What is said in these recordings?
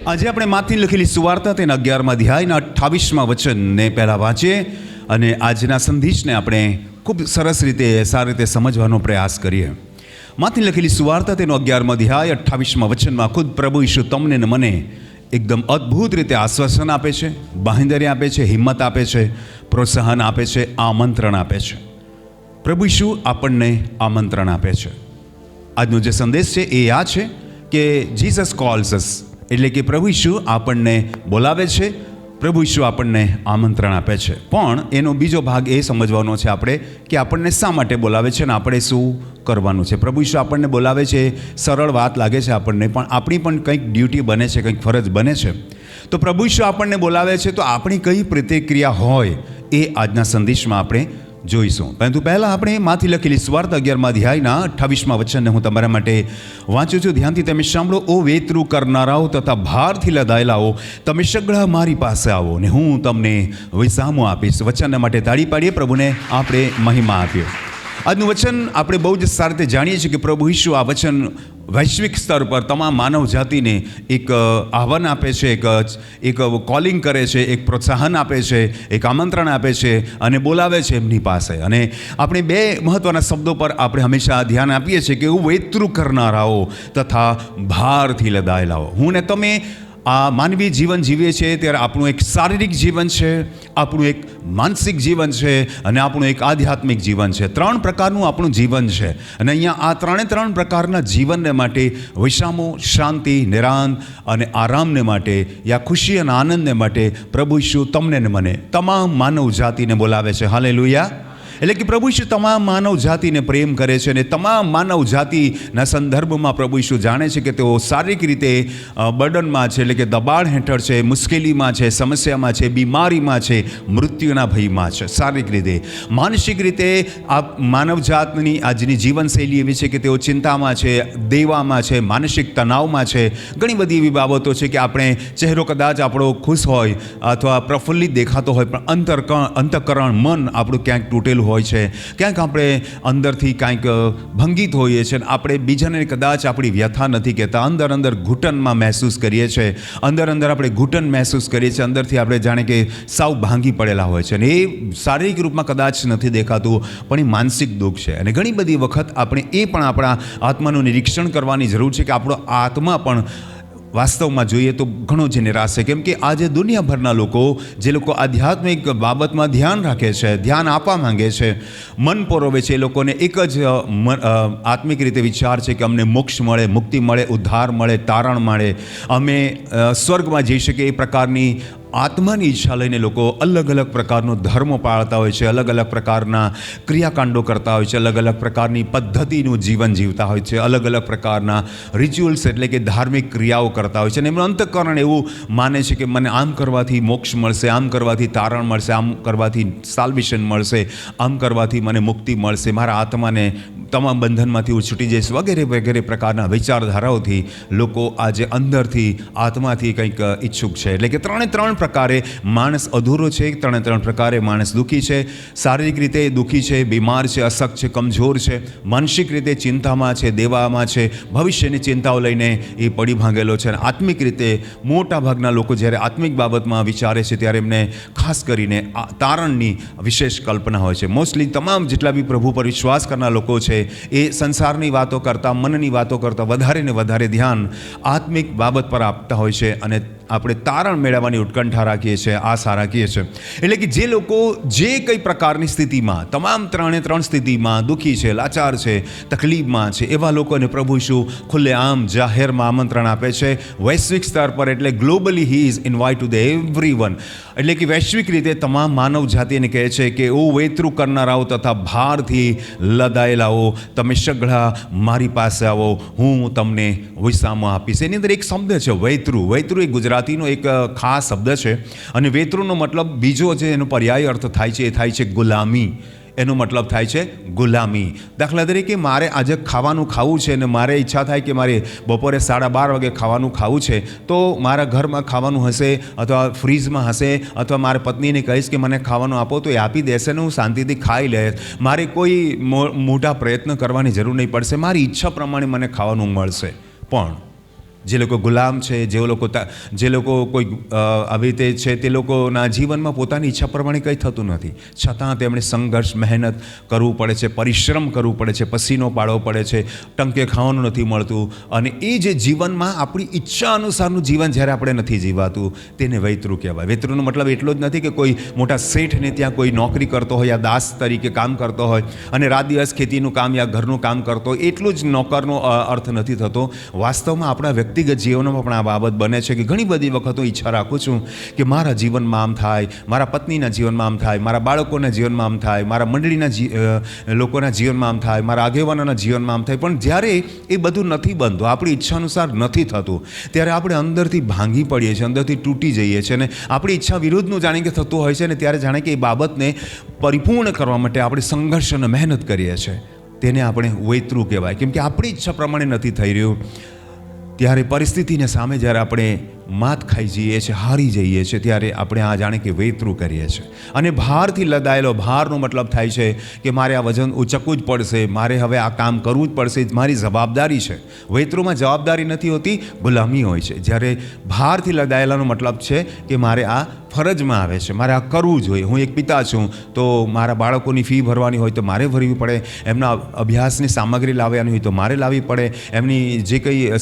આજે આપણે માથી લખેલી સુવાર્તા તેના 11મા અધ્યાયના 28મા વચનને પહેલાં વાંચીએ અને આજના સંદેશને આપણે ખૂબ સરસ રીતે સારી રીતે સમજવાનો પ્રયાસ કરીએ. માથી લખેલી સુવાર્તા તેનો 11મા અધ્યાય 28મા વચનમાં ખુદ પ્રભુ ઈસુ તમને ને મને એકદમ અદ્ભુત રીતે આશ્વાસન આપે છે, બાંહેધરી આપે છે, હિંમત આપે છે, પ્રોત્સાહન આપે છે, આમંત્રણ આપે છે. પ્રભુ ઈસુ આપણને આમંત્રણ આપે છે. આજનો જે સંદેશ છે એ આ છે કે જીસસ કોલ્સ અસ, એટલે કે પ્રભુ ઈસુ આપણને બોલાવે છે, પ્રભુ ઈસુ આપણને આમંત્રણ આપે છે. પણ એનો બીજો ભાગ એ સમજવાનો છે આપણે કે આપણને શા માટે બોલાવે છે અને આપણે શું કરવાનું છે. પ્રભુ ઈસુ આપણને બોલાવે છે, સરળ વાત લાગે છે આપણને, પણ આપણી પણ કંઈક ડ્યુટી બને છે, કંઈક ફરજ બને છે. તો પ્રભુ ઈસુ આપણને બોલાવે છે તો આપણી કઈ પ્રતિક્રિયા હોય એ આજના સંદેશમાં આપણે જોઈશું. પરંતુ પહેલાં આપણે માથી લખેલી સુવાર્તા 11મા અધ્યાયના 28મા વચનને હું તમારા માટે વાંચું છું. ધ્યાનથી તમે સાંભળો. ઓ વેતરું કરનારાઓ તથા ભારથી લદાયેલાઓ, તમે સઘળા મારી પાસે આવો ને હું તમને વિસામો આપીશ. વચનના માટે તાળી પાડીએ. પ્રભુને આપણે મહિમા આપીએ. આજનું વચન આપણે બહુ જ સારી રીતે જાણીએ છીએ કે પ્રભુ ઈસુ આ વચન વૈશ્વિક સ્તર પર તમામ માનવ જાતિને એક આહ્વાન આપે છે, એક કોલિંગ કરે છે, એક પ્રોત્સાહન આપે છે, એક આમંત્રણ આપે છે અને બોલાવે છે એમની પાસે. અને આપણે બે મહત્ત્વના શબ્દો પર આપણે હંમેશા ધ્યાન આપીએ છીએ કે વેતરું કરનારાઓ તથા ભારથી લદાયેલાઓ. હું ને તમે આ માનવી જીવન જીવીએ છીએ ત્યારે આપણું એક શારીરિક જીવન છે, આપણું એક માનસિક જીવન છે અને આપણું એક આધ્યાત્મિક જીવન છે. 3 પ્રકારનું આપણું જીવન છે. અને અહીંયા આ 3 પ્રકારના જીવનને માટે વિસામો, શાંતિ, નિરાંત અને આરામને માટે, યા ખુશી અને આનંદને માટે પ્રભુ ઈસુ તમને ને મને, તમામ માનવ જાતિને બોલાવે છે. હાલેલુયા. એટલે કે પ્રભુ ઈસુ તમામ માનવ જાતિને પ્રેમ કરે છે અને તમામ માનવ જાતિના સંદર્ભમાં પ્રભુ ઈસુ જાણે છે કે તેઓ શારીરિક રીતે બર્ડનમાં છે, એટલે કે દબાણ હેઠળ છે, મુશ્કેલીમાં છે, સમસ્યામાં છે, બીમારીમાં છે, મૃત્યુના ભયમાં છે. શારીરિક રીતે, માનસિક રીતે આ માનવ જાતની આજની જીવનશૈલી એવી છે કે તેઓ ચિંતામાં છે, દેવામાં છે, માનસિક તણાવમાં છે. ઘણી બધી એવી બાબતો છે કે આપણે ચહેરો કદાચ આપણો ખુશ હોય અથવા પ્રફુલ્લિત દેખાતો હોય, પણ અંતઃકરણ મન આપણું ક્યાંક તૂટેલું હોય છે, ક્યાંક આપણે અંદરથી કાંઈક ભંગિત હોઈએ છીએ અને આપણે બીજાને કદાચ આપણી વ્યથા નથી કહેતા, અંદર ઘૂંટણમાં મહેસૂસ કરીએ છીએ, અંદર આપણે ઘૂંટણ મહેસૂસ કરીએ છીએ, અંદરથી આપણે જાણે કે સાવ ભાંગી પડેલા હોય છે. અને એ શારીરિક રૂપમાં કદાચ નથી દેખાતું, પણ એ માનસિક દુઃખ છે. અને ઘણી બધી વખત આપણે એ પણ આપણા આત્માનું નિરીક્ષણ કરવાની જરૂર છે કે આપણો આત્મા પણ વાસ્તવમાં જોઈએ તો ઘણો જ નિરાશ છે. કેમ કે આજે દુનિયાભરના લોકો, જે લોકો આધ્યાત્મિક બાબતમાં ધ્યાન રાખે છે, ધ્યાન આપવા માંગે છે, મન પરોવે છે, એ લોકોને એક જ આત્મિક રીતે વિચાર છે કે અમને મોક્ષ મળે, મુક્તિ મળે, ઉદ્ધાર મળે, તારણ મળે, અમે સ્વર્ગમાં જઈ શકીએ. એ પ્રકારની આત્માની ઈચ્છા લઈને લોકો અલગ પ્રકારનો ધર્મો પાળતા હોય છે, અલગ પ્રકારના ક્રિયાકાંડો કરતા હોય છે, અલગ પ્રકારની પદ્ધતિનું જીવન જીવતા હોય છે, અલગ પ્રકારના રિચ્યુઅલ્સ એટલે કે ધાર્મિક ક્રિયાઓ કરતા હોય છે. અને એમનું અંતઃકરણ એવું માને છે કે મને આમ કરવાથી મોક્ષ મળશે, આમ કરવાથી તારણ મળશે, આમ કરવાથી સાલ્વેશન મળશે, આમ કરવાથી મને મુક્તિ મળશે, મારા આત્માને તમામ બંધનમાંથી હું છૂટી જઈશ, વગેરે પ્રકારના વિચારધારાઓથી લોકો આજે અંદરથી આત્માથી કંઈક ઈચ્છુક છે. એટલે કે 3 પ્રકારે માણસ અધૂરો છે, 3 પ્રકારે માણસ દુઃખી છે. શારીરિક રીતે દુઃખી છે, બીમાર છે, અશક્ત છે, કમજોર છે. માનસિક રીતે ચિંતામાં છે, દેવામાં છે, ભવિષ્યની ચિંતાઓ લઈને એ પડી ભાંગેલો છે. અને આત્મિક રીતે મોટા ભાગના લોકો જ્યારે આત્મિક બાબતમાં વિચારે છે ત્યારે એમને ખાસ કરીને તારણની વિશેષ કલ્પના હોય છે. મોસ્ટલી તમામ જેટલા બી પ્રભુ પર વિશ્વાસ કરનાર લોકો છે એ સંસારની વાતો કરતાં, મનની વાતો કરતાં વધારે ને વધારે ધ્યાન આત્મિક બાબત પર આપતા હોય છે. અને આપણે તારણ મેળવવાની ઉત્કંઠા રાખીએ છીએ, આશા રાખીએ છીએ. એટલે કે જે લોકો જે કંઈ પ્રકારની સ્થિતિમાં, તમામ 3 સ્થિતિમાં દુઃખી છે, લાચાર છે, તકલીફમાં છે, એવા લોકોને પ્રભુ ઈસુ ખુલ્લેઆમ જાહેરમાં આમંત્રણ આપે છે. વૈશ્વિક સ્તર પર, એટલે globally he is invite to the everyone. એટલે કે વૈશ્વિક રીતે તમામ માનવ જાતિને કહે છે કે ઓ વેતરું કરનારાઓ તથા ભારથી લદાયેલાઓ, તમે સઘળા મારી પાસે આવો, હું તમને વિસામો આપીશ. એની અંદર એક શબ્દ છે વેતરું. વેતરું એ ગુજરાતીનો એક ખાસ શબ્દ છે. અને વેતરુંનો મતલબ બીજો જે એનો પર્યાય અર્થ થાય છે એ થાય છે ગુલામી. એનો મતલબ થાય છે ગુલામી. દાખલા તરીકે મારે આજે ખાવાનું ખાવું છે અને મારે ઈચ્છા થાય કે મારે બપોરે 12:30 વાગે ખાવાનું ખાવું છે, તો મારા ઘરમાં ખાવાનું હશે અથવા ફ્રીજમાં હશે, અથવા મારા પત્નીને કહીશ કે મને ખાવાનું આપો તો એ આપી દેશે ને હું શાંતિથી ખાઈ લઈશ. મારે કોઈ મોટા પ્રયત્ન કરવાની જરૂર નહીં પડશે, મારી ઈચ્છા પ્રમાણે મને ખાવાનું મળશે. પણ જે લોકો ગુલામ છે, જે લોકો કોઈ આવી રીતે છે, તે લોકોના જીવનમાં પોતાની ઈચ્છા પ્રમાણે કંઈ થતું નથી, છતાં તેમણે સંઘર્ષ, મહેનત કરવું પડે છે, પરિશ્રમ કરવું પડે છે, પસીનો પાડવો પડે છે, ટંકે ખાવાનું નથી મળતું. અને એ જે જીવનમાં આપણી ઈચ્છા અનુસારનું જીવન જ્યારે આપણે નથી જીવાતું, તેને વૈતરું કહેવાય. વૈતરુંનો મતલબ એટલો જ નથી કે કોઈ મોટા શેઠને ત્યાં કોઈ નોકરી કરતો હોય, યા દાસ તરીકે કામ કરતો હોય અને રાત દિવસ ખેતીનું કામ યા ઘરનું કામ કરતો હોય, એટલું જ નોકરનો અર્થ નથી થતો. વાસ્તવમાં આપણા વ્યક્તિગત જીવનમાં પણ આ બાબત બને છે કે ઘણી બધી વખત હું ઈચ્છા રાખું છું કે મારા જીવનમાં આમ થાય, મારા પત્નીના જીવનમાં આમ થાય, મારા બાળકોના જીવનમાં આમ થાય, મારા મંડળીના લોકોના જીવનમાં આમ થાય, મારા આગેવાનોના જીવનમાં આમ થાય. પણ જ્યારે એ બધું નથી બનતું, આપણી ઈચ્છા અનુસાર નથી થતું, ત્યારે આપણે અંદરથી ભાંગી પડીએ છીએ, અંદરથી તૂટી જઈએ છીએ અને આપણી ઈચ્છા વિરુદ્ધનું જાણે કે થતું હોય છે. ને ત્યારે જાણે કે એ બાબતને પરિપૂર્ણ કરવા માટે આપણે સંઘર્ષ અને મહેનત કરીએ છીએ. તેને આપણે વૈતરું કહેવાય, કેમ કે આપણી ઈચ્છા પ્રમાણે નથી થઈ રહ્યું. ત્યારે પરિસ્થિતિને સામે જ્યારે આપણે માત ખાઈ જઈએ છીએ, હારી જઈએ છીએ, ત્યારે આપણે આ જાણે કે વૈતરું કરીએ છીએ. અને ભારથી લદાયેલો, ભારનો મતલબ થાય છે કે મારે આ વજન ઉચકવું જ પડશે, મારે હવે આ કામ કરવું જ પડશે, મારી જવાબદારી છે. વૈતરુંમાં જવાબદારી નથી હોતી, ગુલામી હોય છે. જ્યારે ભારથી લદાયેલાનો મતલબ છે કે મારે આ ફરજમાં આવે છે, મારે આ કરવું જોઈએ. હું એક પિતા છું તો મારા બાળકોની ફી ભરવાની હોય તો મારે ભરવી પડે, એમના અભ્યાસની સામગ્રી લાવવાની હોય તો મારે લાવવી પડે, એમની જે કંઈ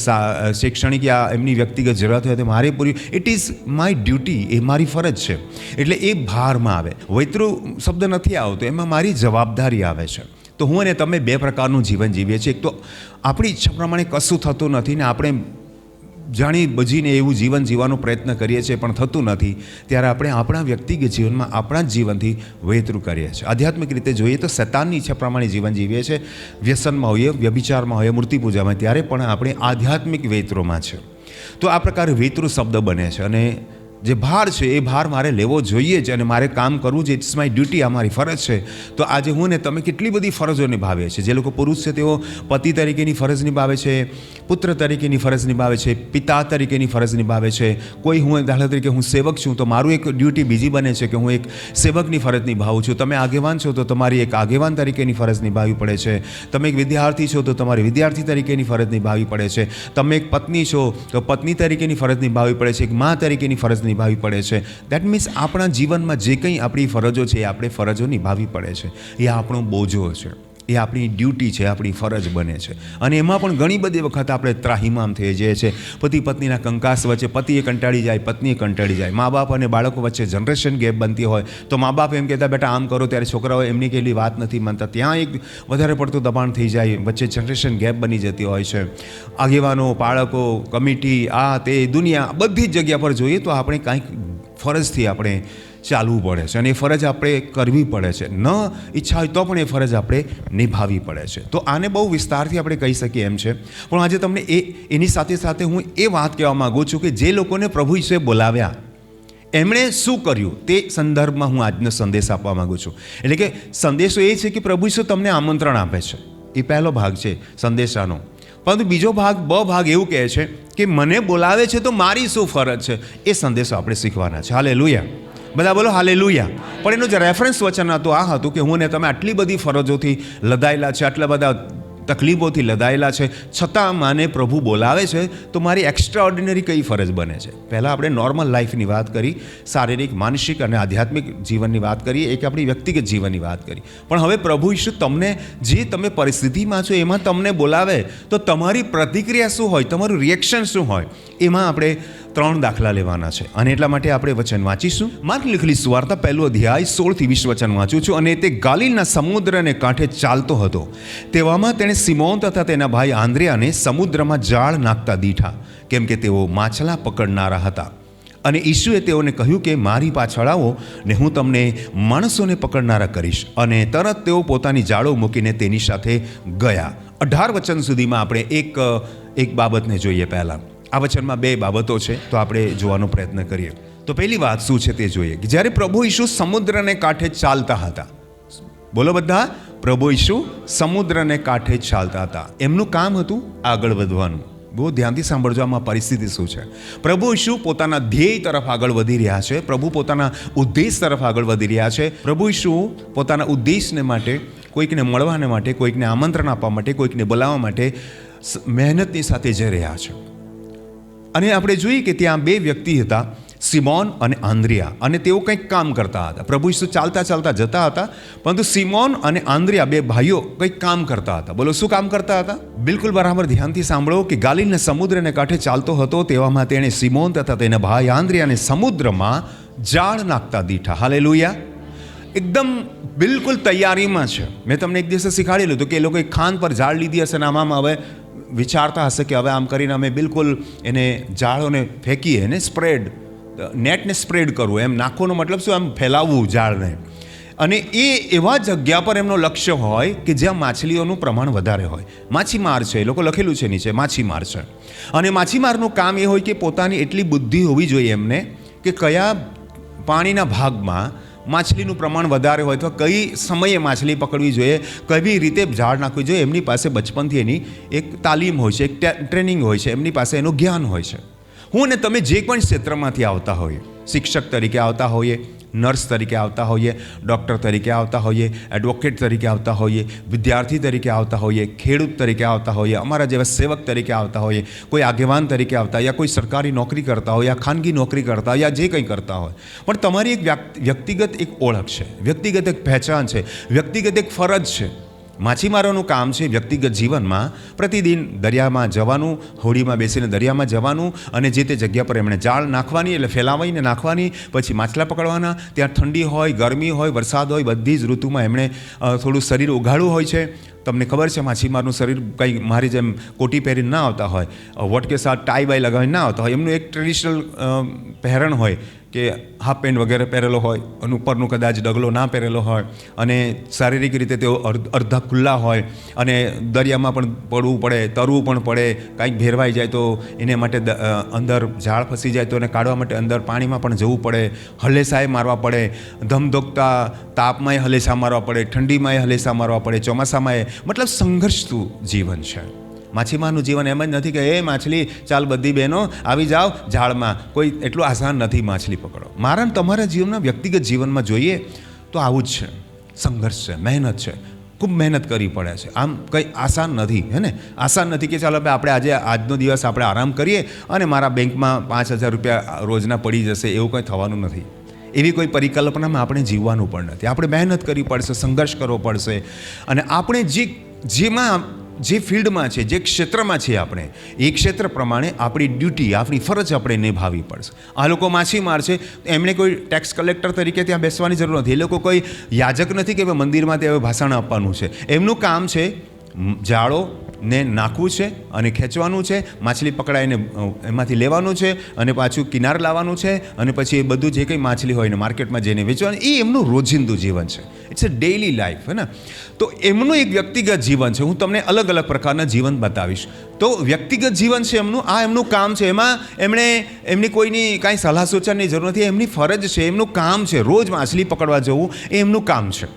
શૈક્ષણિક યા એમની વ્યક્તિગત જરૂરત હોય તો મારે પૂરી. ઇટ ઇઝ માય ડ્યુટી, એ મારી ફરજ છે. એટલે એ ભારમાં આવે. વૈતરું શબ્દ નથી આવતો, એમાં મારી જવાબદારી આવે છે. તો હું અને તમે બે પ્રકારનું જીવન જીવીએ છીએ. એક તો આપણી ઈચ્છા પ્રમાણે કશું થતું નથી ને આપણે જાણી બજીને એવું જીવન જીવવાનો પ્રયત્ન કરીએ છીએ પણ થતું નથી, ત્યારે આપણે આપણા વ્યક્તિગત જીવનમાં આપણા જ જીવનથી વૈતરું કરીએ છીએ. આધ્યાત્મિક રીતે જોઈએ તો શૈતાનની ઈચ્છા પ્રમાણે જીવન જીવીએ છીએ. વ્યસનમાં હોઈએ, વ્યભિચારમાં હોઈએ, મૂર્તિ પૂજામાં, ત્યારે પણ આપણે આધ્યાત્મિક વૈતરોમાં છે. તો આ પ્રકારે વૈતરું શબ્દ બને છે. અને જે ભાર છે એ ભાર મારે લેવો જોઈએ જ અને મારે કામ કરવું છે. ઇટ્સ માય ડ્યુટી, આ મારી ફરજ છે. તો આજે હું ને તમે કેટલી બધી ફરજો નિભાવીએ છીએ. જે લોકો પુરુષ છે તેઓ પતિ તરીકેની ફરજ નિભાવે છે, પુત્ર તરીકેની ફરજ નિભાવે છે, પિતા તરીકેની ફરજ નિભાવે છે. કોઈ હું દાખલા તરીકે હું સેવક છું તો મારું એક ડ્યુટી બીજી બને છે કે હું એક સેવકની ફરજ નિભાવું છું. તમે આગેવાન છો તો તમારી એક આગેવાન તરીકેની ફરજ નિભાવવી પડે છે. તમે એક વિદ્યાર્થી છો તો તમારી વિદ્યાર્થી તરીકેની ફરજ નિભાવવી પડે છે. તમે એક પત્ની છો તો પત્ની તરીકેની ફરજ નિભાવવી પડે છે, એક મા તરીકેની ફરજ નિભાવવી પડે છે. દેટ મીન્સ આપણા જીવનમાં જે કંઈ આપણી ફરજો છે એ આપણે ફરજો નિભાવવી પડે છે. એ આપણો બોજો છે, એ આપણી ડ્યુટી છે, આપણી ફરજ બને છે. અને એમાં પણ ઘણી બધી વખત આપણે ત્રાહિમામ થઈ જઈએ છીએ. પતિ પત્નીના કંકાસ વચ્ચે પતિએ કંટાળી જાય, પત્નીએ કંટાળી જાય. મા બાપ અને બાળકો વચ્ચે જનરેશન ગેપ બનતી હોય તો મા બાપ એમ કહેતા બેટા આમ કરો, ત્યારે છોકરાઓ એમની કેટલી વાત નથી માનતા. ત્યાં એક વધારે પડતું દબાણ થઈ જાય, વચ્ચે જનરેશન ગેપ બની જતી હોય છે. આગેવાનો, બાળકો, કમિટી, આ તે દુનિયા બધી જ જગ્યા પર જોઈએ તો આપણે કાંઈક ફરજથી આપણે ચાલવું પડે છે અને એ ફરજ આપણે કરવી પડે છે. ન ઈચ્છા હોય તો પણ એ ફરજ આપણે નિભાવવી પડે છે. તો આને બહુ વિસ્તારથી આપણે કહી શકીએ એમ છે. પણ આજે તમને એની સાથે સાથે હું એ વાત કહેવા માગું છું કે જે લોકોને પ્રભુ ઈસુએ બોલાવ્યા એમણે શું કર્યું તે સંદર્ભમાં હું આજનો સંદેશ આપવા માગું છું. એટલે કે સંદેશો એ છે કે પ્રભુ ઈસુ તમને આમંત્રણ આપે છે, એ પહેલો ભાગ છે સંદેશાનો. પરંતુ બીજો ભાગ, ભાગ એવું કહે છે કે મને બોલાવે છે તો મારી શું ફરજ છે, એ સંદેશો આપણે શીખવાના છે. હાલેલુયા, બધા બોલો હાલેલુયા. પણ એનું જે રેફરન્સ વચન હતું આ હતું કે હું ને તમે આટલી બધી ફરજોથી લદાયેલા છે, આટલા બધા તકલીફોથી લદાયેલા છે, છતાં મને પ્રભુ બોલાવે છે તો મારી એક્સ્ટ્રા ઓર્ડિનરી કઈ ફરજ બને છે. પહેલાં આપણે નોર્મલ લાઈફની વાત કરી, શારીરિક, માનસિક અને આધ્યાત્મિક જીવનની વાત કરી, એક આપણી વ્યક્તિગત જીવનની વાત કરી. પણ હવે પ્રભુ ઈસુ તમને જે તમે પરિસ્થિતિમાં છો એમાં તમને બોલાવે તો તમારી પ્રતિક્રિયા શું હોય, તમારું રિએક્શન શું હોય, એમાં આપણે 3 દાખલા લેવાના છે. અને એટલા માટે આપણે વચન વાંચીશું. માર્ક લખેલી સુવાર્તા 1 અધ્યાય 16-20 વચન વાંચું છું. અને તે ગાલિલના સમુદ્રને કાંઠે ચાલતો હતો. તેવામાં તેણે સિમોન તથા તેના ભાઈ આંદ્રિયાને સમુદ્રમાં જાળ નાખતા દીઠા, કેમ કે તેઓ માછલા પકડનારા હતા. અને ઈસુએ તેઓને કહ્યું કે મારી પાછળ આવો ને હું તમને માણસોને પકડનારા કરીશ. અને તરત તેઓ પોતાની જાળો મૂકીને તેની સાથે ગયા. 18 વચન સુધીમાં આપણે એક બાબતને જોઈએ. પહેલાં આ વચનમાં 2 બાબતો છે તો આપણે જોવાનો પ્રયત્ન કરીએ. તો પહેલી વાત શું છે તે જોઈએ કે જ્યારે પ્રભુ ઈસુ સમુદ્રને કાંઠે ચાલતા હતા, બોલો બધા. પ્રભુ ઈસુ સમુદ્રને કાંઠે ચાલતા હતા. એમનું કામ હતું આગળ વધવાનું. બહુ ધ્યાનથી સાંભળજો આમાં પરિસ્થિતિ શું છે. પ્રભુ ઈસુ પોતાના ધ્યેય તરફ આગળ વધી રહ્યા છે. પ્રભુ પોતાના ઉદ્દેશ તરફ આગળ વધી રહ્યા છે. પ્રભુ ઈસુ પોતાના ઉદ્દેશને માટે, કોઈકને મળવાને માટે, કોઈકને આમંત્રણ આપવા માટે, કોઈકને બોલાવવા માટે મહેનતની સાથે જઈ રહ્યા છે. અને આપણે જોઈએ કે ત્યાં બે વ્યક્તિ હતા, સિમોન અને આંદ્રિયા, અને તેઓ કંઈક કામ કરતા હતા. પ્રભુ ઈસુ ચાલતા ચાલતા જતા હતા, પરંતુ સિમોન અને આંદ્રિયા બે ભાઈઓ કંઈક કામ કરતા હતા. બોલો, શું કામ કરતા હતા? બિલકુલ બરાબર ધ્યાનથી સાંભળો કે ગાલિલના સમુદ્રને કાંઠે ચાલતો હતો, તેવામાં તેણે સિમોન તથા તેના ભાઈ આંદ્રિયાને સમુદ્રમાં જાળ નાખતા દીઠા. હાલેલુયા. એકદમ બિલકુલ તૈયારીમાં છે. મેં તમને એક દિવસે શીખવાડેલું હતું કે એ લોકોએ ખાન પર જાળ લીધી હશે, અને આમાં હવે વિચારતા હશે કે હવે આમ કરીને અમે બિલકુલ એને જાળોને ફેંકીએ, એને સ્પ્રેડ, નેટને સ્પ્રેડ કરવું, એમ નાખવાનો મતલબ શું? આમ ફેલાવવું જાળને. અને એ એવા જગ્યા પર એમનો લક્ષ્ય હોય કે જ્યાં માછલીઓનું પ્રમાણ વધારે હોય. માછીમાર છે, એ લોકો લખેલું છે નીચે, માછીમાર છે. અને માછીમારનું કામ એ હોય કે પોતાની એટલી બુદ્ધિ હોવી જોઈએ એમને કે કયા પાણીના ભાગમાં માછલીનું પ્રમાણ વધારે હોય, અથવા કઈ સમયે માછલી પકડવી જોઈએ, કઈ રીતે ઝાડ નાખવી જોઈએ. એમની પાસે બચપનથી એની એક તાલીમ હોય છે, એક ટ્રેનિંગ હોય છે, એમની પાસે એનું જ્ઞાન હોય છે. હું અને તમે જે પણ ક્ષેત્રમાંથી આવતા હોઈએ, શિક્ષક તરીકે આવતા હોઈએ, નર્સ તરીકે આવતા હોઈએ, ડૉક્ટર તરીકે આવતા હોઈએ, એડવોકેટ તરીકે આવતા હોઈએ, વિદ્યાર્થી તરીકે આવતા હોઈએ, ખેડૂત તરીકે આવતા હોઈએ, અમારા જેવા સેવક તરીકે આવતા હોઈએ, કોઈ આગેવાન તરીકે આવતા, યા કોઈ સરકારી નોકરી કરતા હોય, યા ખાનગી નોકરી કરતા હોય, યા જે કંઈ કરતા હોય, પણ તમારી એક વ્યક્તિગત એક ઓળખ છે, વ્યક્તિગત એક પહેચાન છે, વ્યક્તિગત એક ફરજ છે. માછીમારોનું કામ છે વ્યક્તિગત જીવનમાં પ્રતિદિન દરિયામાં જવાનું, હોડીમાં બેસીને દરિયામાં જવાનું, અને જે તે જગ્યા પર એમણે જાળ નાખવાની, એટલે ફેલાવીને નાખવાની, પછી માછલા પકડવાના. ત્યાં ઠંડી હોય, ગરમી હોય, વરસાદ હોય, બધી જ ઋતુમાં એમણે થોડું શરીર ઉઘાડું હોય છે. તમને ખબર છે માછીમારનું શરીર કંઈ મારી જેમ કોટી પહેરીને ના આવતા હોય, વોટ કે સાથ ટાઈ બાઈ લગાવીને ના આવતા હોય. એમનું એક ટ્રેડિશનલ પહેરણ હોય કે હાફ પેન્ટ વગેરે પહેરેલો હોય, અને ઉપરનું કદાચ ડગલો ના પહેરેલો હોય, અને શારીરિક રીતે તેઓ અડધા ખુલ્લા હોય, અને દરિયામાં પણ પડવું પડે, તરવું પણ પડે. કાંઈક ભેરવાઈ જાય તો એને માટે અંદર ઝાડ ફસી જાય તો એને કાઢવા માટે અંદર પાણીમાં પણ જવું પડે, હલેસાએ મારવા પડે, ધમધોકતા તાપમાંય હલેસા મારવા પડે, ઠંડીમાંય હલેસા મારવા પડે, ચોમાસામાંય. મતલબ સંઘર્ષતું જીવન છે માછીમારનું જીવન. એમ જ નથી કે એ માછલી ચાલ બધી બહેનો આવી જાઓ ઝાડમાં. કોઈ એટલું આસાન નથી માછલી પકડો. મારા તમારા જીવનના વ્યક્તિગત જીવનમાં જોઈએ તો આવું જ છે, સંઘર્ષ છે, મહેનત છે, ખૂબ મહેનત કરવી પડે છે. આમ કંઈ આસાન નથી, હે ને? આસાન નથી કે ચાલો ભાઈ આપણે આજનો દિવસ આપણે આરામ કરીએ અને મારા બેંકમાં 5,000 રૂપિયા રોજના પડી જશે, એવું કંઈ થવાનું નથી. એવી કોઈ પરિકલ્પનામાં આપણે જીવવાનું પણ નથી. આપણે મહેનત કરવી પડશે, સંઘર્ષ કરવો પડશે, અને આપણે જે ફિલ્ડમાં છે, જે ક્ષેત્રમાં છે, આપણે એ ક્ષેત્ર પ્રમાણે આપણી ડ્યુટી, આપણી ફરજ આપણે નિભાવવી પડશે. આ લોકો માછીમાર છે, એમણે કોઈ ટેક્સ કલેક્ટર તરીકે ત્યાં બેસવાની જરૂર નથી. એ લોકો કોઈ યાજક નથી કે મંદિરમાં તે ભાષણ આપવાનું છે. એમનું કામ છે જાળો ને નાખવું છે અને ખેંચવાનું છે, માછલી પકડાઈને એમાંથી લેવાનું છે, અને પાછું કિનારે લાવવાનું છે, અને પછી એ બધું જે કંઈ માછલી હોય ને માર્કેટમાં જઈને વેચવાનું. એ એમનું રોજિંદુ જીવન છે. ઇટ્સ અ ડેઇલી લાઈફ, હે ને? તો એમનું એક વ્યક્તિગત જીવન છે. હું તમને અલગ અલગ પ્રકારના જીવન બતાવીશ. તો વ્યક્તિગત જીવન છે એમનું, આ એમનું કામ છે. એમાં એમની કોઈની કાંઈ સલાહ સૂચનની જરૂર નથી. એમની ફરજ છે, એમનું કામ છે. રોજ માછલી પકડવા જવું એ એમનું કામ છે.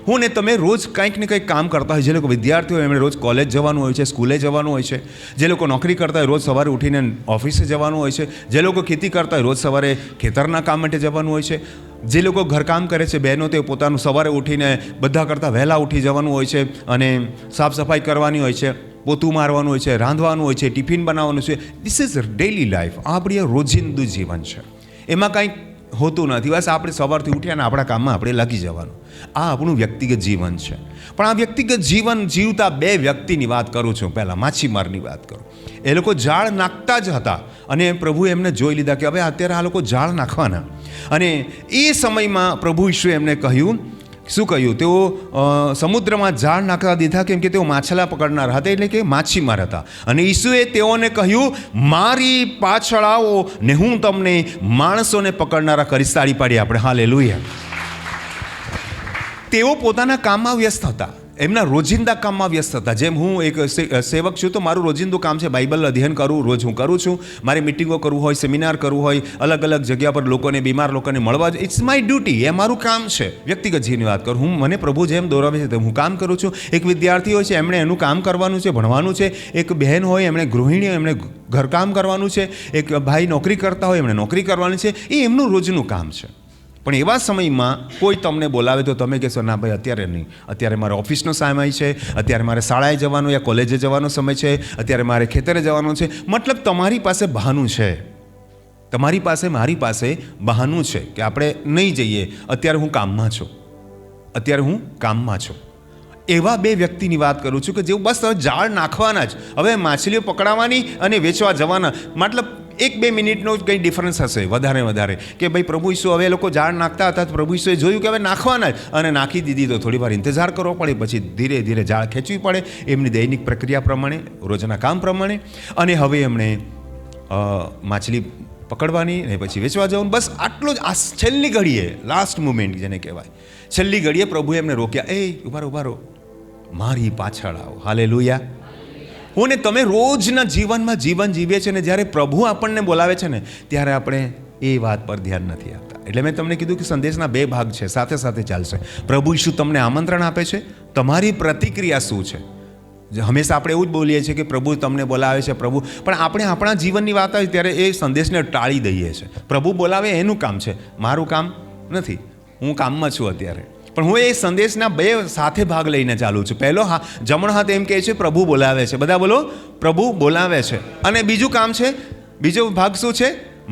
હું ને તમે રોજ કંઈક ને કંઈક કામ કરતા હોય. જે લોકો વિદ્યાર્થીઓ હોય એમણે રોજ કોલેજ જવાનું હોય છે, સ્કૂલે જવાનું હોય છે. જે લોકો નોકરી કરતા હોય રોજ સવારે ઉઠીને ઓફિસે જવાનું હોય છે. જે લોકો ખેતી કરતા હોય રોજ સવારે ખેતરના કામ માટે જવાનું હોય છે. જે લોકો ઘરકામ કરે છે બહેનો, તે પોતાનું સવારે ઉઠીને બધા કરતાં વહેલા ઉઠી જવાનું હોય છે, અને સાફ સફાઈ કરવાની હોય છે, પોતું મારવાનું હોય છે, રાંધવાનું હોય છે, ટિફિન બનાવવાનું છે. This is daily life. આ આપણી રોજિંદુ જીવન છે. એમાં કાંઈક હોતું નથી. બસ આપણે સવારથી ઉઠ્યા ને આપણા કામમાં આપણે લાગી જવાનું. આ આપણું વ્યક્તિગત જીવન છે. પણ આ વ્યક્તિગત જીવન જીવતા બે વ્યક્તિની વાત કરું છું. પહેલાં માછીમારની વાત કરું. એ લોકો જાળ નાખતા જ હતા, અને પ્રભુએ એમને જોઈ લીધા કે હવે અત્યારે આ લોકો જાળ નાખવાના. અને એ સમયમાં પ્રભુ ઈશ્વરે એમને કહ્યું, શું કહ્યું? તેઓ સમુદ્રમાં જાળ નાખવા દીધા, કેમ કે તેઓ માછલા પકડનાર હતા, એટલે કે માછીમાર હતા. અને ઈસુએ તેઓને કહ્યું, મારી પાછળ આવો ને હું તમને માણસોને પકડનારા કરીશ. તાળી પાડી આપણે હાલેલુયા. તેઓ પોતાના કામમાં વ્યસ્ત હતા. એમના રોજિંદા કામમાં વ્યસ્ત હતા. જેમ હું એક સેવક છું તો મારું રોજિંદું કામ છે બાઇબલ અધ્યયન કરવું, રોજ હું કરું છું. મારે મિટિંગો કરવું હોય, સેમિનાર કરવું હોય, અલગ અલગ જગ્યા પર લોકોને, બીમાર લોકોને મળવા, ઇટ્સ માય ડ્યુટી, એ મારું કામ છે. વ્યક્તિગત જીવનની વાત કરું, હું મને પ્રભુ જેમ દોરાવે છે તેમ હું કામ કરું છું. એક વિદ્યાર્થી હોય છે, એમણે એનું કામ કરવાનું છે, ભણવાનું છે. એક બહેન હોય, એમણે ગૃહિણી હોય, એમણે ઘરકામ કરવાનું છે. એક ભાઈ નોકરી કરતા હોય, એમણે નોકરી કરવાની છે. એ એમનું રોજનું કામ છે. પણ એવા સમયમાં કોઈ તમને બોલાવે તો તમે કહેશો ના ભાઈ અત્યારે નહીં, અત્યારે મારે ઓફિસનો સમય છે, અત્યારે મારે શાળાએ જવાનો યા કોલેજે જવાનો સમય છે, અત્યારે મારે ખેતરે જવાનો છે. મતલબ તમારી પાસે બહાનું છે, તમારી પાસે, મારી પાસે બહાનું છે કે આપણે નહીં જઈએ, અત્યારે હું કામમાં છું, અત્યારે હું કામમાં છું. એવા બે વ્યક્તિની વાત કરું છું કે જેવું બસ હવે જાળ નાખવાના જ, હવે માછલીઓ પકડાવવાની અને વેચવા જવાના. મતલબ 1-2 મિનિટનો જ કંઈ ડિફરન્સ હશે વધારે કે ભાઈ પ્રભુ ઈસુ હવે એ લોકો જાળ નાખતા હતા તો પ્રભુ ઈસુએ જોયું કે હવે નાખવાના જ, અને નાખી દીધી તો થોડી વાર ઇંતજાર કરવો પડે, પછી ધીરે ધીરે જાળ ખેંચવી પડે એમની દૈનિક પ્રક્રિયા પ્રમાણે, રોજના કામ પ્રમાણે. અને હવે એમણે માછલી પકડવાની અને પછી વેચવા જવાનું. બસ આટલું જ. આ છેલ્લી ઘડીએ, લાસ્ટ મુમેન્ટ જેને કહેવાય, છેલ્લી ઘડીએ પ્રભુએ એમને રોક્યા. ઉભા રહો, મારી પાછળ આવો. હાલેલુયા. હું ને તમે રોજના જીવનમાં જીવન જીવીએ છીએ ને જ્યારે પ્રભુ આપણને બોલાવે છે ને ત્યારે આપણે એ વાત પર ધ્યાન નથી આપતા. એટલે મેં તમને કીધું કે સંદેશના 2 ભાગ છે, સાથે સાથે ચાલશે. પ્રભુ ઈસુ તમને આમંત્રણ આપે છે, તમારી પ્રતિક્રિયા શું છે? હંમેશા આપણે એવું જ બોલીએ છીએ કે પ્રભુ તમને બોલાવે છે, પ્રભુ, પણ આપણે આપણા જીવનની વાત આવે ત્યારે એ સંદેશને ટાળી દઈએ છીએ. પ્રભુ બોલાવે એનું કામ છે, મારું કામ નથી, હું કામમાં છું અત્યારે. પણ હું એ સંદેશના 2 સાથે ભાગ લઈને ચાલું છું. પહેલો જમણો હાથ એમ કહે છે પ્રભુ બોલાવે છે, બધા બોલો પ્રભુ બોલાવે છે. અને બીજું કામ છે, બીજો ભાગ શું છે?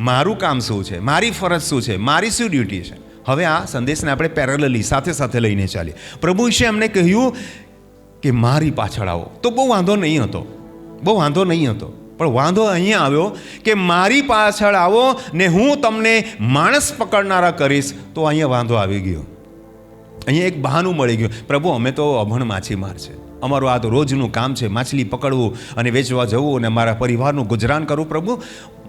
મારું કામ શું છે, મારી ફરજ શું છે, મારી શું ડ્યુટી છે. હવે આ સંદેશને આપણે પેરેલલી સાથે સાથે લઈને ચાલીએ. પ્રભુ વિશે અમને કહ્યું કે મારી પાછળ આવો, તો બહુ વાંધો નહીં હતો, પણ વાંધો અહીંયા આવ્યો કે મારી પાછળ આવો ને હું તમને માણસ પકડનારા કરીશ. તો અહીંયા વાંધો આવી ગયો. અહીંયા એક બહાનું મળી ગયું. પ્રભુ અમે તો અભણ માછીમાર છે, અમારું આ તો રોજનું કામ છે, માછલી પકડવું અને વેચવા જવું અને મારા પરિવારનું ગુજરાન કરવું. પ્રભુ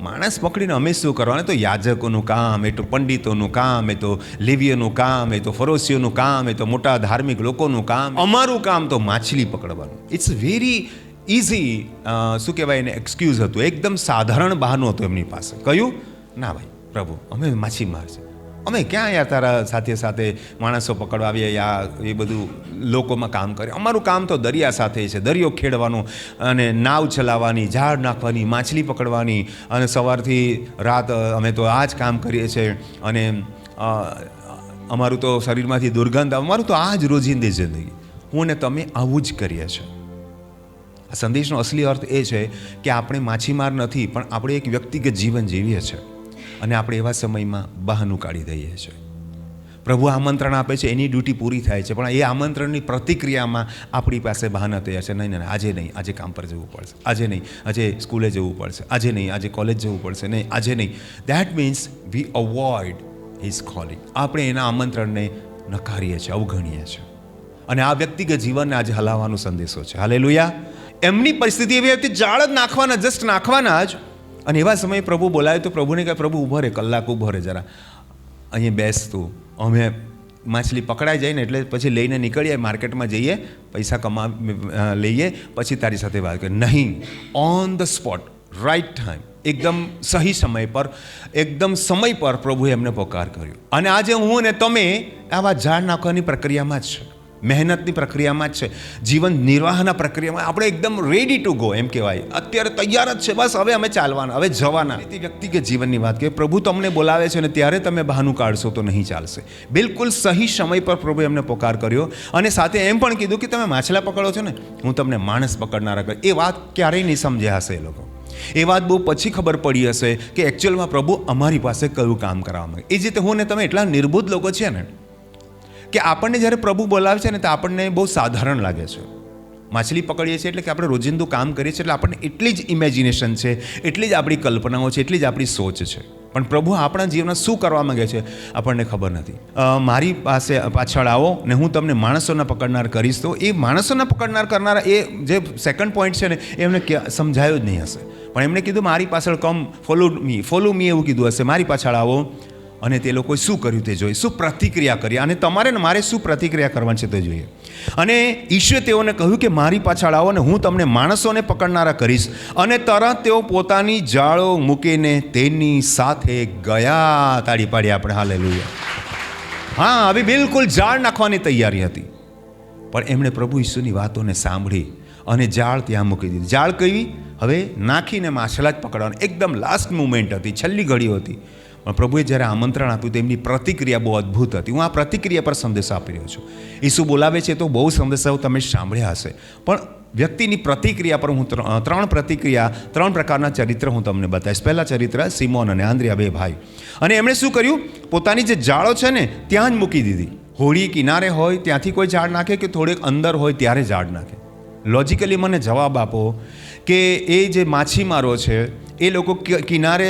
માણસ પકડીને અમે શું કરવાનું? તો યાજકોનું કામ, એ તો પંડિતોનું કામ, એ તો લેવીઓનું કામ, એ તો ફરોશીઓનું કામ, એ તો મોટા ધાર્મિક લોકોનું કામ. અમારું કામ તો માછલી પકડવાનું. ઇટ્સ વેરી ઇઝી, શું કહેવાય એને, એક્સક્યુઝ હતું. એકદમ સાધારણ બહાનું હતું એમની પાસે. કયું? ના ભાઈ પ્રભુ અમે માછીમાર છે, અમે ક્યાં યાર તારા સાથે માણસો પકડવા આવીએ યા એ બધું લોકોમાં કામ કરે. અમારું કામ તો દરિયા સાથે છે, દરિયો ખેડવાનો અને નાવ ચલાવવાની, ઝાડ નાખવાની, માછલી પકડવાની, અને સવારથી રાત અમે તો આ જ કામ કરીએ છીએ. અને અમારું તો શરીરમાંથી દુર્ગંધ, અમારું તો આ જ રોજિંદી જિંદગી. હું ને તમે આવું જ કરીએ છીએ. આ સંદેશનો અસલી અર્થ એ છે કે આપણે માછીમાર નથી, પણ આપણે એક વ્યક્તિગત જીવન જીવીએ છીએ અને આપણે એવા સમયમાં બહાનું કાઢી દઈએ છીએ. પ્રભુ આમંત્રણ આપે છે, એની ડ્યુટી પૂરી થાય છે, પણ એ આમંત્રણની પ્રતિક્રિયામાં આપણી પાસે બહાના તૈયાર છે. નહીં, આજે નહીં, આજે કામ પર જવું પડશે, આજે નહીં, આજે સ્કૂલે જવું પડશે, આજે નહીં, આજે કોલેજ જવું પડશે, નહીં, આજે નહીં. That means V avoid his calling. આપણે એના આમંત્રણને નકારીએ છીએ, અવગણીએ છીએ. અને આ વ્યક્તિગત જીવનને આજે હલાવવાનો સંદેશો છે. હાલેલુયા. એમની પરિસ્થિતિ એવી હતી, જાળ જ નાખવાના, જસ્ટ નાખવાના જ. અને એવા સમયે પ્રભુ બોલાવે તો પ્રભુને કહે, પ્રભુ ઊભો રહે, કલાક ઊભો રહે જરા, અહીંયા બેસતું, અમે માછલી પકડાઈ જાય ને એટલે પછી લઈને નીકળીએ, માર્કેટમાં જઈએ, પૈસા લઈએ, પછી તારી સાથે વાત કરીએ. નહીં, on the spot, right time, એકદમ સહી સમય પર, એકદમ સમય પર પ્રભુએ એમને પોકાર કર્યો. અને આજે હું ને તમે આવા ઝાડ નાખવાની પ્રક્રિયામાં જ છે, મહેનતની પ્રક્રિયામાં જ છે, જીવન નિર્વાહના પ્રક્રિયામાં આપણે એકદમ રેડી ટુ ગો એમ કહેવાય. અત્યારે તૈયાર જ છે, બસ હવે અમે ચાલવાના, હવે જવાના. વ્યક્તિગત જીવનની વાત કે પ્રભુ તમને બોલાવે છે ને ત્યારે તમે બહાનું કાઢશો તો નહીં ચાલશે. બિલકુલ સહી સમય પર પ્રભુએ એમને પોકાર કર્યો અને સાથે એમ પણ કીધું કે તમે માછલા પકડો છો ને, હું તમને માણસ પકડનારા કર. એ વાત ક્યારેય નહીં સમજ્યા હશે એ લોકો. એ વાત બહુ પછી ખબર પડી હશે કે એકચ્યુઅલમાં પ્રભુ અમારી પાસે કયું કામ કરવા માંગે. એ જ રીતે હું ને તમે એટલા નિર્બુદ્ધ લોકો છે ને કે આપણને જ્યારે પ્રભુ બોલાવે છે ને તો આપણને બહુ સાધારણ લાગે છે. માછલી પકડીએ છીએ એટલે કે આપણે રોજિંદું કામ કરીએ છીએ એટલે આપણને એટલી જ ઇમેજિનેશન છે, એટલી જ આપણી કલ્પનાઓ છે, એટલી જ આપણી સોચ છે. પણ પ્રભુ આપણા જીવનમાં શું કરવા માંગે છે આપણને ખબર નથી. મારી પાસે પાછળ આવો ને હું તમને માણસોના પકડનાર કરીશ. તો એ માણસોના પકડનાર કરનારા એ જે સેકન્ડ પોઈન્ટ છે ને એ એમને સમજાયો જ નહીં હશે. પણ એમણે કીધું મારી પાછળ કમ, ફોલો મી એવું કીધું હશે. મારી પાછળ આવો. અને તે લોકોએ શું કર્યું તે જોઈએ, શું પ્રતિક્રિયા કરી, અને તમારે ને મારે શું પ્રતિક્રિયા કરવાની છે તે જોઈએ. અને ઈશ્વરે તેઓને કહ્યું કે મારી પાછળ આવો અને હું તમને માણસોને પકડનારા કરીશ. અને તરત તેઓ પોતાની જાળો મૂકીને તેની સાથે ગયા. તાળી પાડી આપણે હાલેલુયા. હા, હવે બિલકુલ જાળ નાખવાની તૈયારી હતી, પણ એમણે પ્રભુ ઈસુની વાતોને સાંભળી અને જાળ ત્યાં મૂકી દીધી. જાળ કઈ? હવે નાખીને માછલા જ પકડવાનું. એકદમ લાસ્ટ મુમેન્ટ હતી, છેલ્લી ઘડીઓ હતી. પણ પ્રભુએ જ્યારે આમંત્રણ આપ્યું તો એમની પ્રતિક્રિયા બહુ અદ્ભુત હતી. હું આ પ્રતિક્રિયા પર સંદેશ આપી રહ્યો છું. ઈસુ બોલાવે છે તો બહુ સંદેશાઓ તમે સાંભળ્યા હશે, પણ વ્યક્તિની પ્રતિક્રિયા પર હું ત્રણ પ્રકારના ચરિત્ર હું તમને બતાવીશ. પહેલા ચરિત્ર સિમોન અને આંદ્રિયા, બે ભાઈ. અને એમણે શું કર્યું? પોતાની જે જાળો છે ને ત્યાં જ મૂકી દીધી. હોળી કિનારે હોય ત્યાંથી કોઈ ઝાડ નાખે કે થોડેક અંદર હોય ત્યારે ઝાડ નાખે? લોજિકલી મને જવાબ આપો કે એ જે માછીમારો છે એ લોકો કિનારે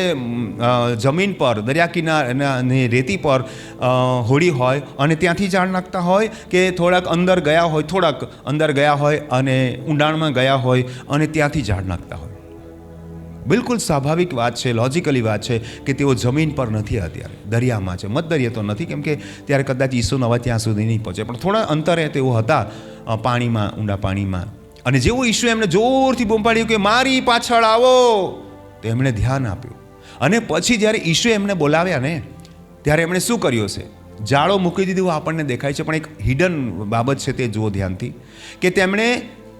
જમીન પર, દરિયા કિનારે રેતી પર હોડી હોય અને ત્યાંથી ઝાડ નાખતા હોય કે થોડાક અંદર ગયા હોય અને ઊંડાણમાં ગયા હોય અને ત્યાંથી ઝાડ નાખતા હોય? બિલકુલ સ્વાભાવિક વાત છે, લોજિકલી વાત છે કે તેઓ જમીન પર નથી, અત્યારે દરિયામાં છે. મધદરિયે તો નથી, કેમ કે ત્યારે કદાચ ઈસુનો અવાજ ત્યાં સુધી નહીં પહોંચે, પણ થોડા અંતરે તેઓ હતા પાણીમાં, ઊંડા પાણીમાં. અને જેવું ઈસુ એમને જોરથી બૂમ પાડ્યું કે મારી પાછળ આવો, તો એમણે ધ્યાન આપ્યું. અને પછી જ્યારે ઈસુ એમને બોલાવ્યા ને ત્યારે એમણે શું કર્યું છે? જાળો મૂકી દીધું આપણને દેખાય છે, પણ એક હિડન બાબત છે તે જુઓ ધ્યાનથી, કે તેમણે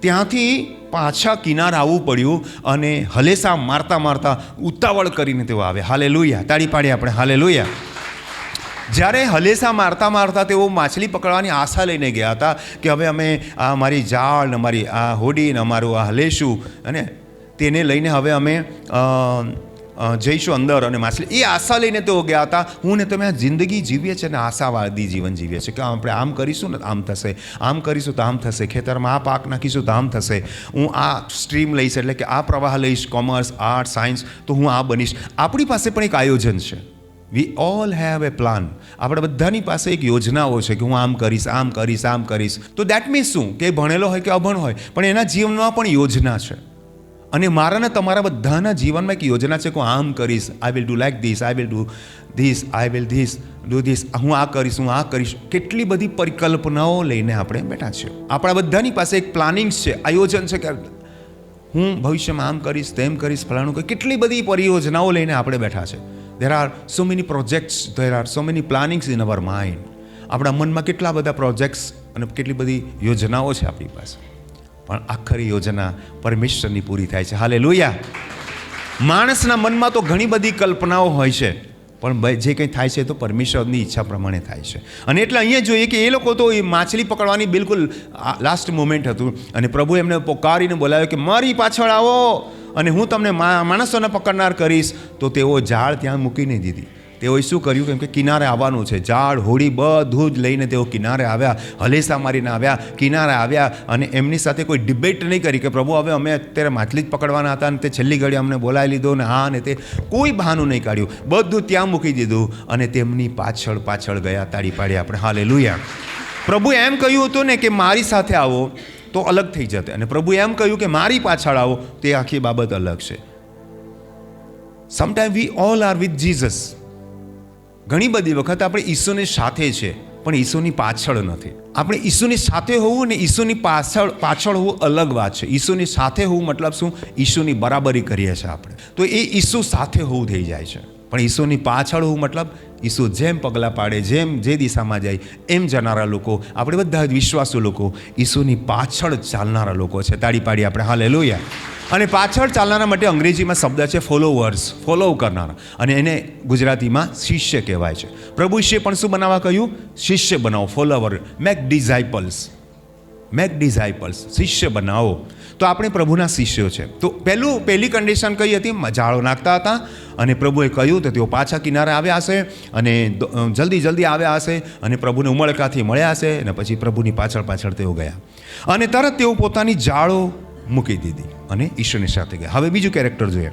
ત્યાંથી પાછા કિનારે આવવું પડ્યું અને હલેસા મારતા ઉતાવળ કરીને તેઓ આવ્યા. હાલેલુયા. તાળી પાડીએ આપણે હાલેલુયા. જ્યારે હલેસા મારતા તેઓ માછલી પકડવાની આશા લઈને ગયા હતા કે હવે અમે આ મારી જાળ ને અમારી આ હોડી ને અમારું આ હલેશું અને તેને લઈને હવે અમે જઈશું અંદર અને માછલી, એ આશા લઈને તેઓ ગયા હતા. હું ને તમે આ જિંદગી જીવીએ છીએ ને આશાવાદી જીવન જીવીએ છીએ કે આપણે આમ કરીશું ને આમ થશે, આમ કરીશું તો આમ થશે, ખેતરમાં આ પાક નાખીશું તો આમ થશે, હું આ સ્ટ્રીમ લઈશ એટલે કે આ પ્રવાહ લઈશ, કોમર્સ, આર્ટ, સાયન્સ, તો હું આ બનીશ. આપણી પાસે પણ એક આયોજન છે. We all have a plan. આપણા બધાની પાસે એક યોજનાઓ છે કે હું આમ કરીશ, આમ કરીશ, આમ કરીશ. તો દેટ મીન્સ શું? કે ભણેલો હોય કે અભણ હોય, પણ એના જીવનમાં પણ યોજના છે. અને મારા ને તમારા બધાના જીવનમાં એક યોજના છે કે હું આમ કરીશ, I will do like this, I will do this, I will do this, હું આ કરીશ, હું આ કરીશ. કેટલી બધી પરિકલ્પનાઓ લઈને આપણે બેઠા છીએ. આપણા બધાની પાસે એક પ્લાનિંગ્સ છે, આયોજન છે કે હું ભવિષ્યમાં આમ કરીશ, તેમ કરીશ, ફલાણું કરીશ. કેટલી બધી પરિયોજનાઓ લઈને આપણે બેઠા છે. There are so many projects, there are so many plannings in our mind. આપણા મનમાં કેટલા બધા પ્રોજેક્ટ્સ અને કેટલી બધી યોજનાઓ છે આપણી પાસે, પણ આખરી યોજના પરમેશ્વરની પૂરી થાય છે. હાલેલુયા. માણસના મનમાં તો ઘણી બધી કલ્પનાઓ હોય છે, પણ જે કંઈ થાય છે તો પરમેશ્વરની ઈચ્છા પ્રમાણે થાય છે. અને એટલે અહીંયા જોઈએ કે એ લોકો તો એ માછલી પકડવાની બિલકુલ લાસ્ટ મોમેન્ટ હતું અને પ્રભુ એમને પોકારીને બોલાવ્યો કે મારી પાછળ આવો અને હું તમને માણસોને પકડનાર કરીશ. તો તેઓ જાળ ત્યાં મૂકીને દીધી. તેઓએ શું કર્યું? કેમ કે કિનારે આવવાનું છે, જાળ, હોડી બધું જ લઈને તેઓ કિનારે આવ્યા, હલેસા મારીને આવ્યા, કિનારે આવ્યા. અને એમની સાથે કોઈ ડિબેટ નહીં કરી કે પ્રભુ હવે અમે અત્યારે માછલી જ પકડવાના હતા અને તે છેલ્લી ઘડી અમને બોલાવી લીધો ને હા ને તે, કોઈ બહાનું નહીં કાઢ્યું. બધું ત્યાં મૂકી દીધું અને તેમની પાછળ ગયા. તાળી પાડી આપણે હાલેલુયા. પ્રભુ એમ કહ્યું હતું ને કે મારી સાથે આવો તો અલગ થઈ જતે, અને પ્રભુ એમ કહ્યું કે મારી પાછળ આવો તે આખી બાબત અલગ છે. Sometime we all are with Jesus. ઘણી બધી વખત આપણે ઈસુની સાથે છે પણ ઈસુની પાછળ નથી. આપણે ઈસુની સાથે હોવું ને ઈસુની પાછળ હોવું અલગ વાત છે. ઈસુની સાથે હોવું મતલબ શું? ઈસુની બરાબરી કરીએ છીએ આપણે, તો એ ઈસુ સાથે હોવું થઈ જાય છે. પણ ઈસુની પાછળ હોવું મતલબ ઈસુ જેમ પગલાં પાડે, જેમ જે દિશામાં જાય એમ જનારા લોકો, આપણે બધા જ વિશ્વાસુ લોકો ઈસુની પાછળ ચાલનારા લોકો છે. તાળી પાડી આપણે હાલેલુયા. અને પાછળ ચાલનારા માટે અંગ્રેજીમાં શબ્દ છે ફોલોવર્સ, ફોલો કરનારા, અને એને ગુજરાતીમાં શિષ્ય કહેવાય છે. પ્રભુ ઈશ્વરે પણ શું બનાવવા કહ્યું? શિષ્ય બનાવો, ફોલોવર, મેક ડિઝાઇપલ્સ, શિષ્ય બનાવો. તો આપણે પ્રભુના શિષ્યો છે. તો પહેલી કન્ડિશન કઈ હતી? જાળો નાખતા હતા અને પ્રભુએ કહ્યું તો તેઓ પાછા કિનારે આવ્યા હશે અને જલ્દી આવ્યા હશે અને પ્રભુને ઉમળકાથી મળ્યા હશે અને પછી પ્રભુની પાછળ તેઓ ગયા અને તરત તેઓ પોતાની જાળો મૂકી દીધી અને ઈશ્વરની સાથે ગયા. હવે બીજું કેરેક્ટર જોઈએ.